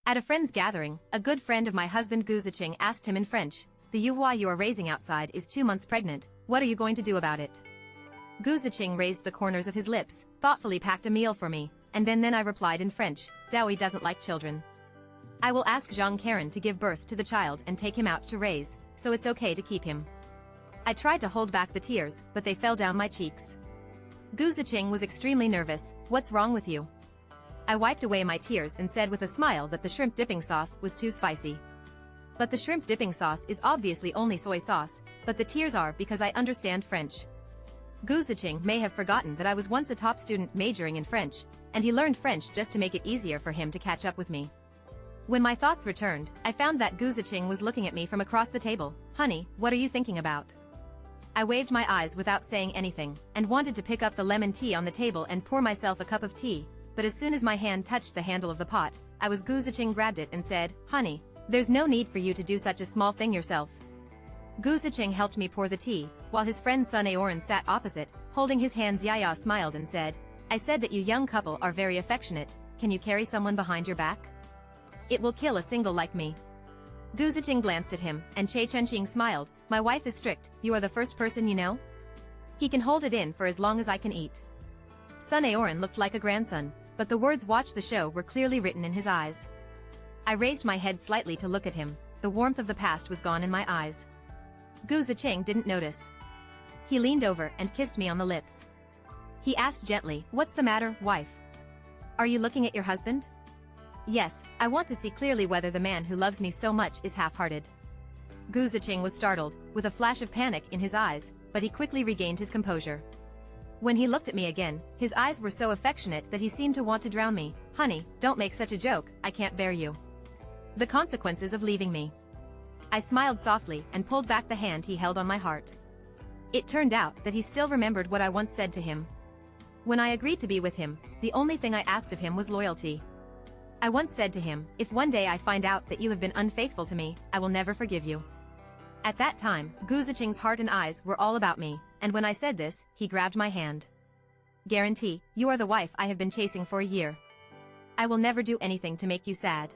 At a friend's gathering, a good friend of my husband Gu Ziqing asked him in French, "The Yuhua you are raising outside is 2 months pregnant, what are you going to do about it?" Gu Ziqing raised the corners of his lips, thoughtfully packed a meal for me, and then I replied in French, "Daoui doesn't like children. I will ask Zhang Karen to give birth to the child and take him out to raise, so it's okay to keep him." I tried to hold back the tears, but they fell down my cheeks. Gu Ziqing was extremely nervous. "What's wrong with you?" I wiped away my tears and said with a smile that the shrimp dipping sauce was too spicy. But the shrimp dipping sauce is obviously only soy sauce, but the tears are because I understand French. Gu Ziqing may have forgotten that I was once a top student majoring in French, and he learned French just to make it easier for him to catch up with me. When my thoughts returned, I found that Gu Ziqing was looking at me from across the table. "Honey, what are you thinking about?" I waved my eyes without saying anything, and wanted to pick up the lemon tea on the table and pour myself a cup of tea, but as soon as my hand touched the handle of the pot, Gu Ziqing grabbed it and said, "Honey, there's no need for you to do such a small thing yourself." Gu Ziqing helped me pour the tea, while his friend Sun Aoran sat opposite, holding his hands. Yaya smiled and said, "I said that you young couple are very affectionate, can you carry someone behind your back? It will kill a single like me." Gu Ziqing glanced at him, and Che Chunqing smiled, "My wife is strict, you are the first person you know? He can hold it in for as long as I can eat." Sun Aoran looked like a grandson, but the words "watch the show" were clearly written in his eyes. I raised my head slightly to look at him, the warmth of the past was gone in my eyes. Gu Ziqing didn't notice. He leaned over and kissed me on the lips. He asked gently, "What's the matter, wife? Are you looking at your husband?" "Yes, I want to see clearly whether the man who loves me so much is half-hearted." Gu Ziqing was startled, with a flash of panic in his eyes, but he quickly regained his composure. When he looked at me again, his eyes were so affectionate that he seemed to want to drown me. "Honey, don't make such a joke, I can't bear you. The consequences of leaving me." I smiled softly and pulled back the hand he held on my heart. It turned out that he still remembered what I once said to him. When I agreed to be with him, the only thing I asked of him was loyalty. I once said to him, "If one day I find out that you have been unfaithful to me, I will never forgive you." At that time, Gu Ziqing's heart and eyes were all about me, and when I said this, he grabbed my hand. "Guarantee, you are the wife I have been chasing for a year. I will never do anything to make you sad."